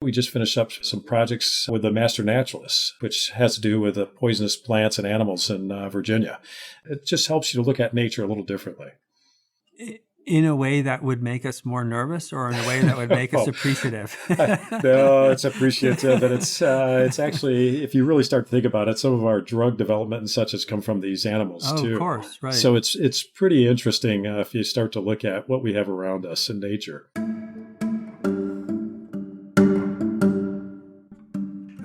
We just finished up some projects with the master naturalists, which has to do with the poisonous plants and animals in Virginia. It just helps you to look at nature a little differently. In a way that would make us more nervous, or in a way that would make us appreciative? No, it's appreciative. And it's actually, if you really start to think about it, some of our drug development and such has come from these animals too. Of course, right. So it's pretty interesting if you start to look at what we have around us in nature.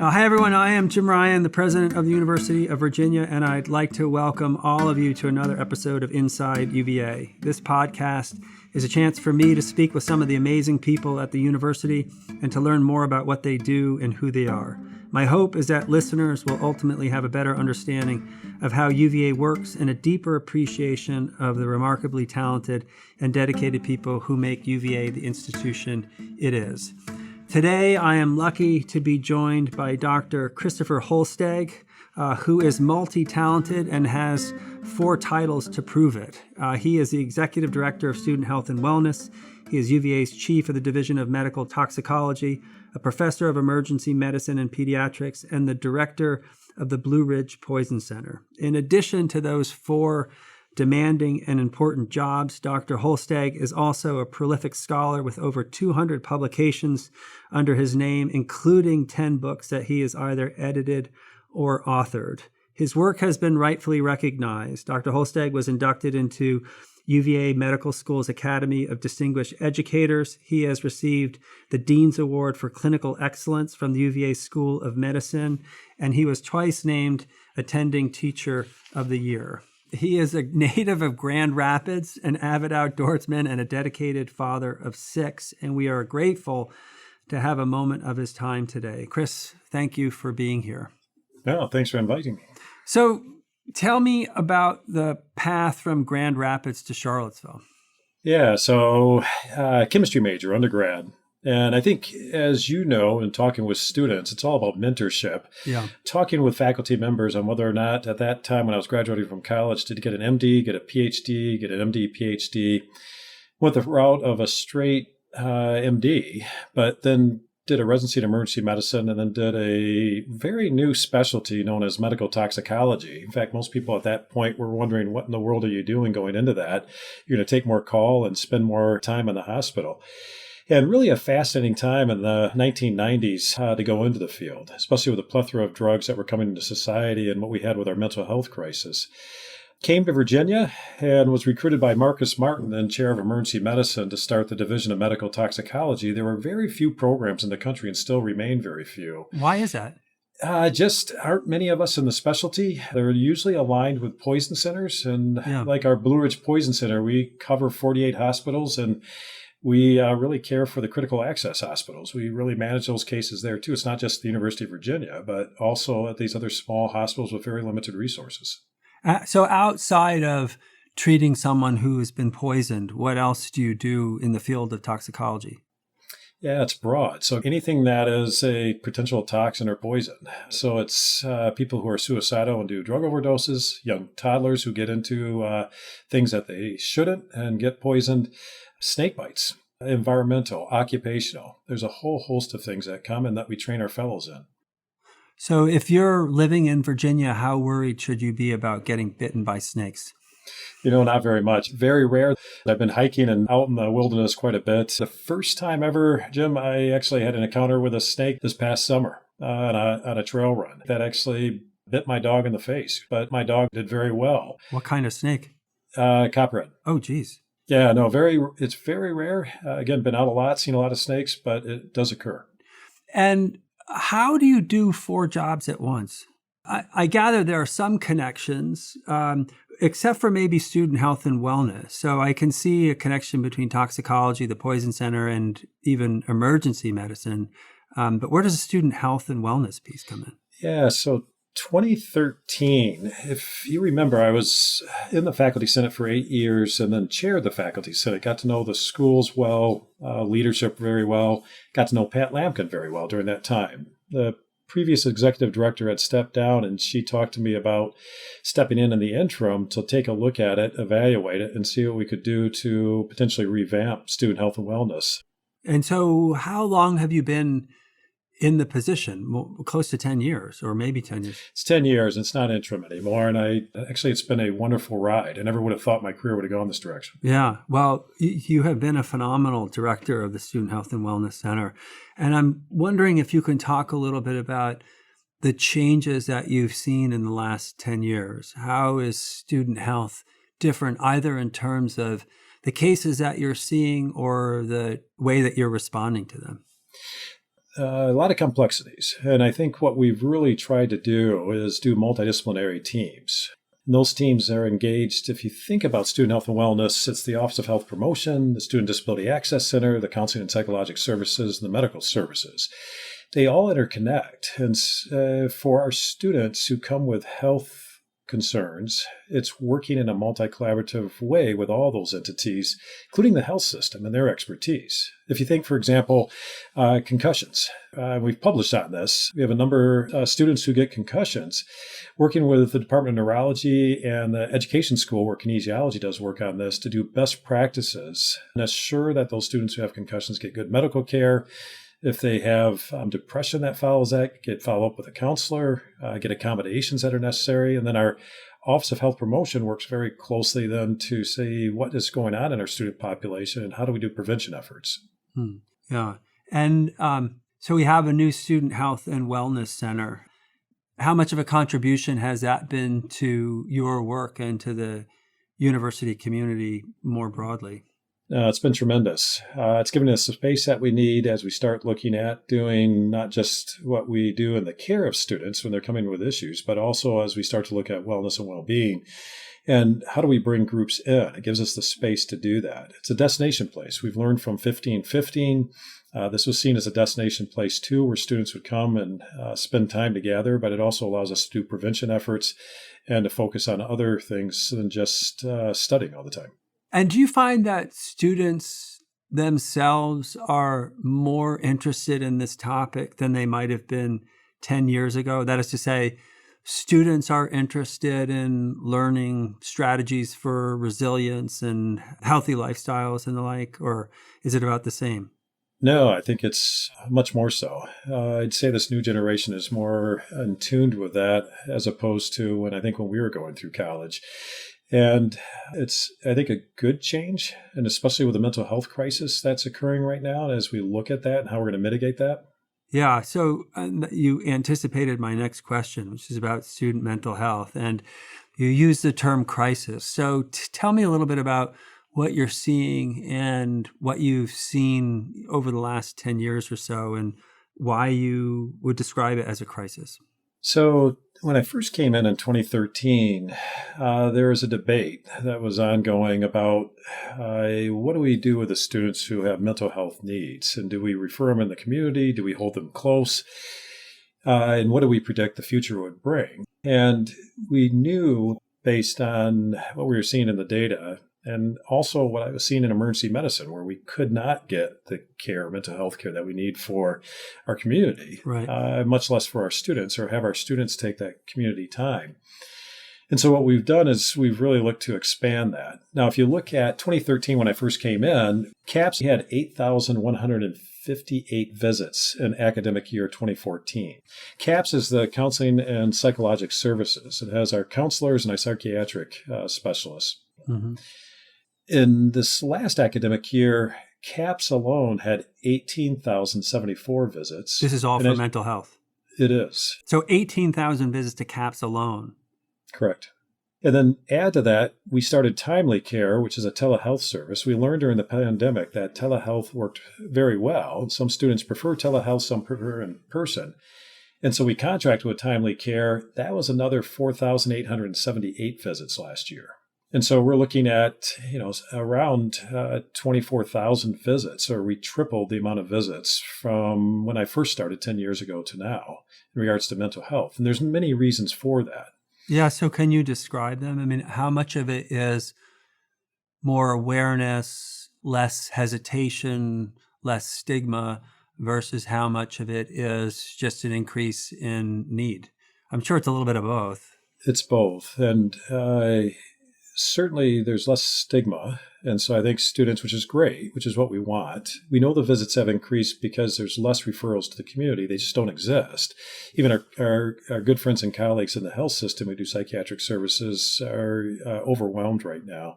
Hi, everyone. I am Jim Ryan, the president of the University of Virginia, and I'd like to welcome all of you to another episode of Inside UVA. This podcast is a chance for me to speak with some of the amazing people at the university and to learn more about what they do and who they are. My hope is that listeners will ultimately have a better understanding of how UVA works and a deeper appreciation of the remarkably talented and dedicated people who make UVA the institution it is. Today, I am lucky to be joined by Dr. Christopher Holstege, who is multi-talented and has 4 titles to prove it. He is the Executive Director of Student Health and Wellness. He is UVA's Chief of the Division of Medical Toxicology, a Professor of Emergency Medicine and Pediatrics, and the Director of the Blue Ridge Poison Center. In addition to those 4 demanding and important jobs, Dr. Holstege is also a prolific scholar with over 200 publications under his name, including 10 books that he has either edited or authored. His work has been rightfully recognized. Dr. Holstege was inducted into UVA Medical School's Academy of Distinguished Educators. He has received the Dean's Award for Clinical Excellence from the UVA School of Medicine, and he was twice named Attending Teacher of the Year. He is a native of Grand Rapids, an avid outdoorsman, and a dedicated father of 6, and we are grateful to have a moment of his time today. Chris, thank you for being here. No, thanks for inviting me. So tell me about the path from Grand Rapids to Charlottesville. Yeah, so chemistry major, undergrad. And I think, as you know, in talking with students, it's all about mentorship. Yeah. Talking with faculty members on whether or not, at that time when I was graduating from college, to get an MD, get a PhD, get an MD, PhD, went the route of a straight MD, but then did a residency in emergency medicine and then did a very new specialty known as medical toxicology. In fact, most people at that point were wondering, what in the world are you doing going into that? You're going to take more call and spend more time in the hospital. And really a fascinating time in the 1990s to go into the field, especially with the plethora of drugs that were coming into society and what we had with our mental health crisis. Came to Virginia and was recruited by Marcus Martin, then chair of emergency medicine, to start the Division of Medical Toxicology. There were very few programs in the country and still remain very few. Why is that? Just aren't many of us in the specialty. They're usually aligned with poison centers. And like our Blue Ridge Poison Center, we cover 48 hospitals and we really care for the critical access hospitals. We really manage those cases there, too. It's not just the University of Virginia, but also at these other small hospitals with very limited resources. So outside of treating someone who has been poisoned, what else do you do in the field of toxicology? Yeah, it's broad. So anything that is a potential toxin or poison. So it's people who are suicidal and do drug overdoses, young toddlers who get into things that they shouldn't and get poisoned, snake bites, environmental, occupational. There's a whole host of things that come and that we train our fellows in. So if you're living in Virginia, how worried should you be about getting bitten by snakes? Not very much. Very rare. I've been hiking and out in the wilderness quite a bit. The first time ever, Jim, I actually had an encounter with a snake this past summer on a trail run that actually bit my dog in the face. But my dog did very well. What kind of snake? Copperhead. Oh, geez. Yeah, no, it's very rare. Again, been out a lot, seen a lot of snakes, but it does occur. And how do you do 4 jobs at once? I gather there are some connections, except for maybe student health and wellness. So I can see a connection between toxicology, the poison center, and even emergency medicine. But where does the student health and wellness piece come in? Yeah, so 2013, if you remember, I was in the faculty senate for 8 years and then chaired the faculty senate, got to know the schools well, leadership very well, got to know Pat Lampkin very well during that time. The previous executive director had stepped down and she talked to me about stepping in the interim to take a look at it, evaluate it, and see what we could do to potentially revamp student health and wellness. And so how long have you been in the position, close to 10 years or maybe 10 years. It's 10 years. It's not interim anymore. And it's been a wonderful ride. I never would have thought my career would have gone this direction. Yeah. Well, you have been a phenomenal director of the Student Health and Wellness Center. And I'm wondering if you can talk a little bit about the changes that you've seen in the last 10 years. How is student health different, either in terms of the cases that you're seeing or the way that you're responding to them? A lot of complexities. And I think what we've really tried to do is do multidisciplinary teams. And those teams are engaged. If you think about student health and wellness, it's the Office of Health Promotion, the Student Disability Access Center, the Counseling and Psychological Services, and the Medical Services. They all interconnect. And for our students who come with health concerns, it's working in a multi-collaborative way with all those entities, including the health system and their expertise. If you think, for example, concussions, we've published on this. We have a number of students who get concussions, working with the Department of Neurology and the Education School, where kinesiology does work on this, to do best practices and assure that those students who have concussions get good medical care. If they have depression that follows that, get follow up with a counselor, get accommodations that are necessary. And then our Office of Health Promotion works very closely then to see what is going on in our student population and how do we do prevention efforts. Yeah. And so we have a new Student Health and Wellness Center. How much of a contribution has that been to your work and to the university community more broadly? It's been tremendous. It's given us the space that we need as we start looking at doing not just what we do in the care of students when they're coming with issues, but also as we start to look at wellness and well-being. And how do we bring groups in? It gives us the space to do that. It's a destination place. We've learned from 1515. This was seen as a destination place too, where students would come and spend time together, but it also allows us to do prevention efforts and to focus on other things than just studying all the time. And do you find that students themselves are more interested in this topic than they might have been 10 years ago? That is to say, students are interested in learning strategies for resilience and healthy lifestyles and the like, or is it about the same? No, I think it's much more so. I'd say this new generation is more in tune with that as opposed to when we were going through college. And it's, I think, a good change, and especially with the mental health crisis that's occurring right now, and as we look at that and how we're going to mitigate that. Yeah, so you anticipated my next question, which is about student mental health, and you used the term crisis. So tell me a little bit about what you're seeing and what you've seen over the last 10 years or so, and why you would describe it as a crisis. So when I first came in 2013, there was a debate that was ongoing about what do we do with the students who have mental health needs? And do we refer them in the community? Do we hold them close? And what do we predict the future would bring? And we knew, based on what we were seeing in the data, and also what I was seeing in emergency medicine, where we could not get the care, mental health care that we need for our community, right. Much less for our students, or have our students take that community time. And so what we've done is we've really looked to expand that. Now, if you look at 2013, when I first came in, CAPS had 8,158 visits in academic year 2014. CAPS is the Counseling and Psychological Services. It has our counselors and our psychiatric specialists. Mm-hmm. In this last academic year, CAPS alone had 18,074 visits. This is all for mental health. It is. So 18,000 visits to CAPS alone. Correct. And then add to that, we started Timely Care, which is a telehealth service. We learned during the pandemic that telehealth worked very well. Some students prefer telehealth, some prefer in person. And so we contracted with Timely Care. That was another 4,878 visits last year. And so we're looking at, around 24,000 visits, or we tripled the amount of visits from when I first started 10 years ago to now in regards to mental health. And there's many reasons for that. Yeah. So can you describe them? I mean, how much of it is more awareness, less hesitation, less stigma, versus how much of it is just an increase in need? I'm sure it's a little bit of both. It's both. And certainly there's less stigma And so I think students, which is great, which is what we want. We know the visits have increased because there's less referrals to the community. They just don't exist. Even our good friends and colleagues in the health system who do psychiatric services are overwhelmed right now.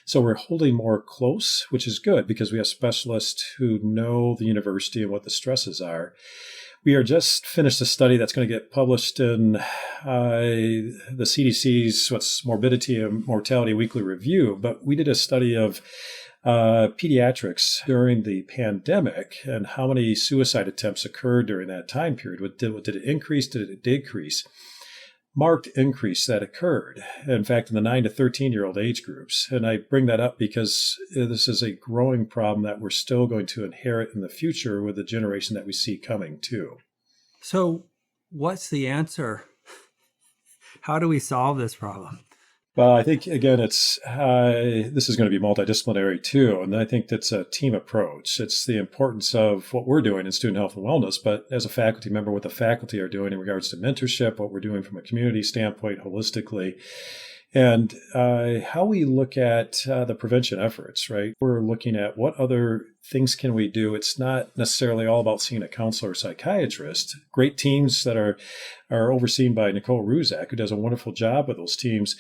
So we're holding more close, which is good because we have specialists who know the university and what the stresses are. We are just finished a study that's going to get published in the CDC's Morbidity and Mortality Weekly Review. But we did a study of pediatrics during the pandemic and how many suicide attempts occurred during that time period. Did it increase? Did it decrease? Marked increase that occurred, in fact, in the 9 to 13-year-old age groups. And I bring that up because this is a growing problem that we're still going to inherit in the future with the generation that we see coming too. So what's the answer? How do we solve this problem? Well, I think, again, this is going to be multidisciplinary too. And I think that's a team approach. It's the importance of what we're doing in student health and wellness, but as a faculty member, what the faculty are doing in regards to mentorship, what we're doing from a community standpoint holistically, and how we look at the prevention efforts, right? We're looking at what other things can we do. It's not necessarily all about seeing a counselor or psychiatrist. Great teams that are overseen by Nicole Ruzak, who does a wonderful job with those teams.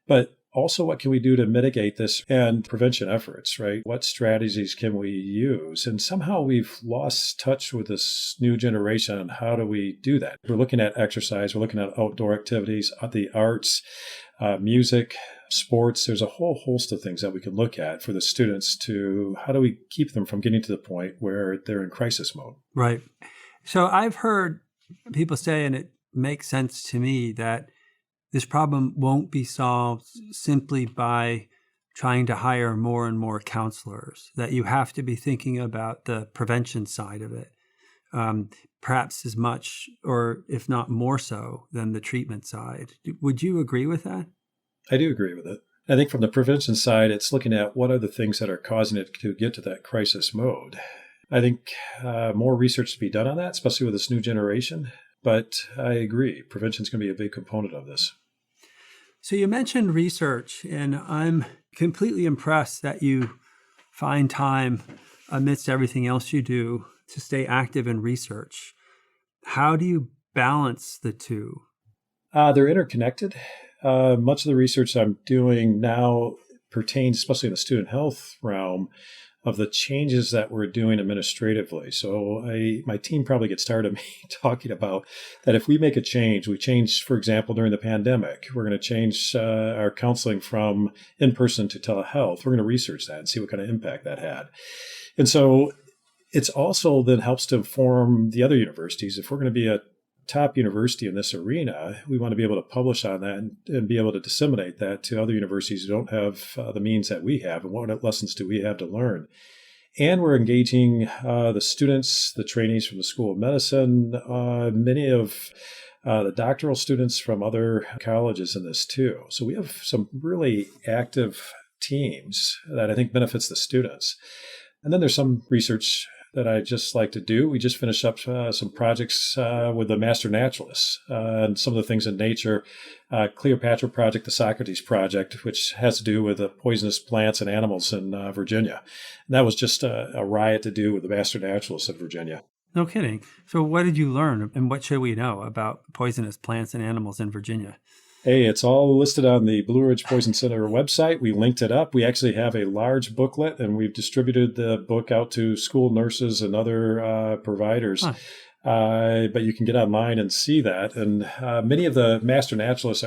But also, what can we do to mitigate this and prevention efforts, right? What strategies can we use? And somehow we've lost touch with this new generation. And how do we do that? We're looking at exercise. We're looking at outdoor activities, the arts, music, sports. There's a whole host of things that we can look at for the students to how do we keep them from getting to the point where they're in crisis mode? Right. So I've heard people say, and it makes sense to me, that this problem won't be solved simply by trying to hire more and more counselors, that you have to be thinking about the prevention side of it, perhaps as much, or if not more so, than the treatment side. Would you agree with that? I do agree with it. I think from the prevention side, it's looking at what are the things that are causing it to get to that crisis mode. I think more research to be done on that, especially with this new generation. But I agree, prevention is going to be a big component of this. So you mentioned research, and I'm completely impressed that you find time amidst everything else you do to stay active in research. How do you balance the two? They're interconnected. Much of the research I'm doing now pertains, especially in the student health realm, of the changes that we're doing administratively. So my team probably gets tired of me talking about that. If we make a change, we change, for example, during the pandemic, we're going to change our counseling from in-person to telehealth. We're going to research that and see what kind of impact that had. And so it's also then helps to inform the other universities. If we're going to be a top university in this arena, we want to be able to publish on that and be able to disseminate that to other universities who don't have the means that we have, and what lessons do we have to learn. And we're engaging the students, the trainees from the School of Medicine, many of the doctoral students from other colleges in this too. So we have some really active teams that I think benefits the students. And then there's some research that I just like to do. We just finished up some projects with the master naturalists and some of the things in nature. Cleopatra Project, the Socrates Project, which has to do with the poisonous plants and animals in Virginia. And that was just a riot to do with the master naturalists in Virginia. No kidding. So what did you learn, and what should we know about poisonous plants and animals in Virginia? Hey, it's all listed on the Blue Ridge Poison Center website. We linked it up. We actually have a large booklet, and we've distributed the book out to school nurses and other providers. Huh. But you can get online and see that. And many of the master naturalists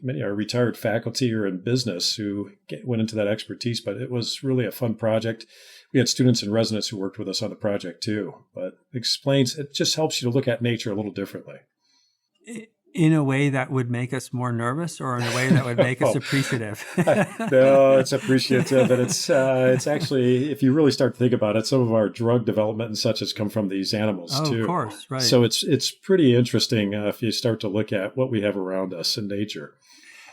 many are retired faculty or in business who went into that expertise. But it was really a fun project. We had students and residents who worked with us on the project too. But it just helps you to look at nature a little differently. In a way that would make us more nervous, or in a way that would make us appreciative? No, it's appreciative. And it's actually, if you really start to think about it, some of our drug development and such has come from these animals too. Of course, right. So it's pretty interesting if you start to look at what we have around us in nature.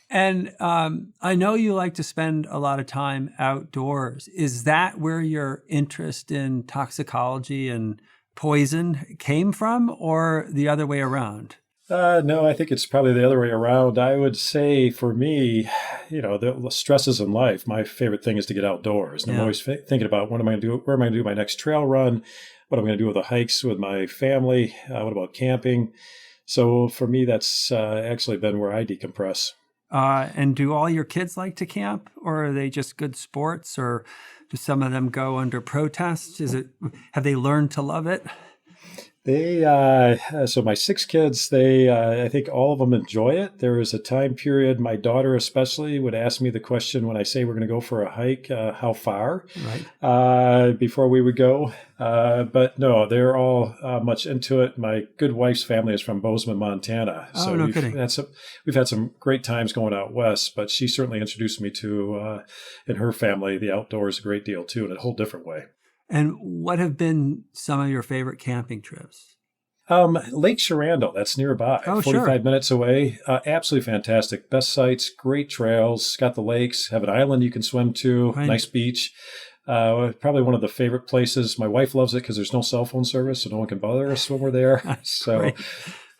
And I know you like to spend a lot of time outdoors. Is that where your interest in toxicology and poison came from, or the other way around? No, I think it's probably the other way around. I would say for me, the stresses in life, my favorite thing is to get outdoors. And I'm Yeah. always thinking about what am I going to do? Where am I going to do my next trail run? What am I going to do with the hikes with my family? What about camping? So for me, that's actually been where I decompress. And do all your kids like to camp, or are they just good sports, or do some of them go under protest? Have they learned to love it? So my six kids, I think all of them enjoy it. There is a time period, my daughter especially would ask me the question when I say we're going to go for a hike, how far, Right. before we would go. But no, they're all much into it. My good wife's family is from Bozeman, Montana. Oh, So no kidding. we've had some great times going out west, but she certainly introduced me to, in her family, the outdoors a great deal too, in a whole different way. And what have been some of your favorite camping trips? Lake Sharando, that's nearby, Oh, 45 sure. minutes away. Absolutely fantastic. Best sites, great trails, got the lakes, have an island you can swim to, Right. nice beach. Probably one of the favorite places. My wife loves it because there's no cell phone service, so no one can bother us when we're there. So Great.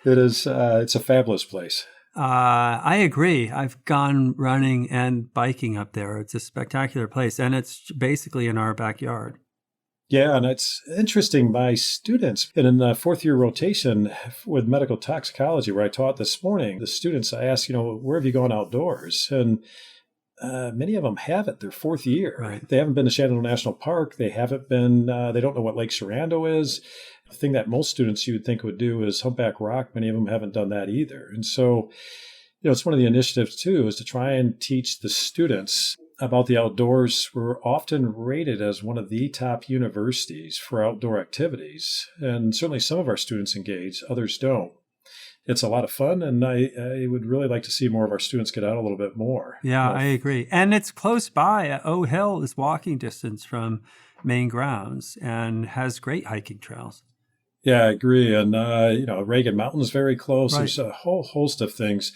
it's a fabulous place. I agree. I've gone running and biking up there. It's a spectacular place, and it's basically in our backyard. Yeah, and it's interesting. My students, and in the fourth year rotation with medical toxicology, where I taught this morning, the students, I asked, where have you gone outdoors? And many of them haven't. Their fourth year. Right. They haven't been to Shenandoah National Park. They haven't been, they don't know what Lake Sharando is. The thing that most students you would think would do is Humpback Rock. Many of them haven't done that either. And so, it's one of the initiatives too, is to try and teach the students about the outdoors. We're often rated as one of the top universities for outdoor activities. And certainly some of our students engage, others don't. It's a lot of fun, and I would really like to see more of our students get out a little bit more. Yeah, I agree. And it's close by. O Hill is walking distance from main grounds and has great hiking trails. Yeah, I agree. And, Reagan Mountain's very close. Right. There's a whole host of things.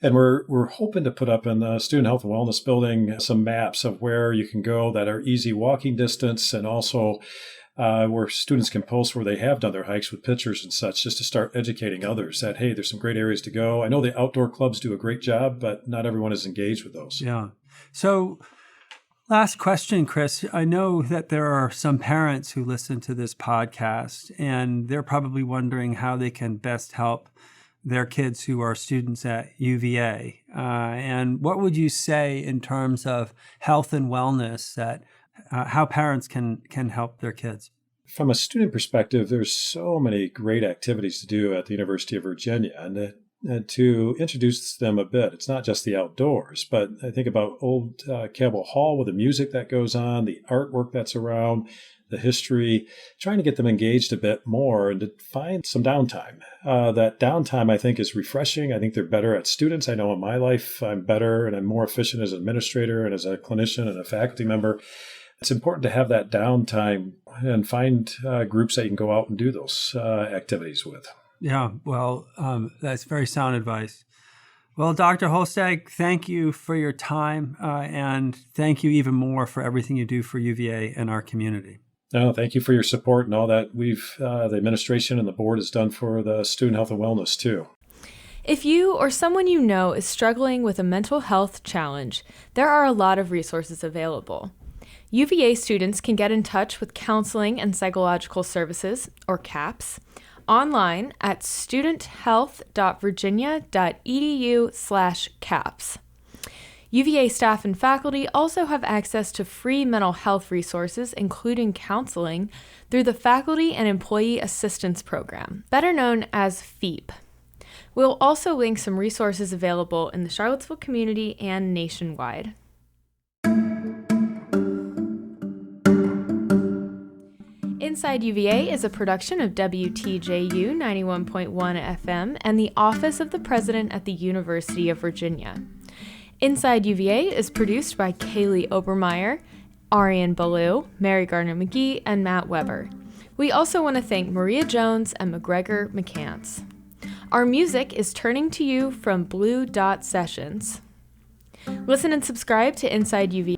And we're hoping to put up in the Student Health and Wellness Building some maps of where you can go that are easy walking distance, and also where students can post where they have done their hikes with pictures and such, just to start educating others that, hey, there's some great areas to go. I know the outdoor clubs do a great job, but not everyone is engaged with those. Yeah. So last question, Chris. I know that there are some parents who listen to this podcast, and they're probably wondering how they can best help their kids who are students at UVA. And what would you say in terms of health and wellness, that how parents can help their kids? From a student perspective, there's so many great activities to do at the University of Virginia, and to introduce them a bit. It's not just the outdoors, but I think about old Cabell Hall with the music that goes on, the artwork that's around, the history, trying to get them engaged a bit more and to find some downtime. That downtime, I think, is refreshing. I think they're better at students. I know in my life, I'm better and I'm more efficient as an administrator and as a clinician and a faculty member. It's important to have that downtime and find groups that you can go out and do those activities with. Yeah, well, that's very sound advice. Well, Dr. Holstege, thank you for your time, and thank you even more for everything you do for UVA and our community. No, thank you for your support and all that the administration and the board has done for the student health and wellness too. If you or someone you know is struggling with a mental health challenge, there are a lot of resources available. UVA students can get in touch with Counseling and Psychological Services, or CAPS, online at studenthealth.virginia.edu/CAPS. UVA staff and faculty also have access to free mental health resources, including counseling, through the Faculty and Employee Assistance Program, better known as FEAP. We'll also link some resources available in the Charlottesville community and nationwide. Inside UVA is a production of WTJU 91.1 FM and the Office of the President at the University of Virginia. Inside UVA is produced by Kaylee Obermeyer, Arian Ballou, Mary Gardner-McGee, and Matt Weber. We also want to thank Maria Jones and McGregor McCants. Our music is Turning to You from Blue Dot Sessions. Listen and subscribe to Inside UVA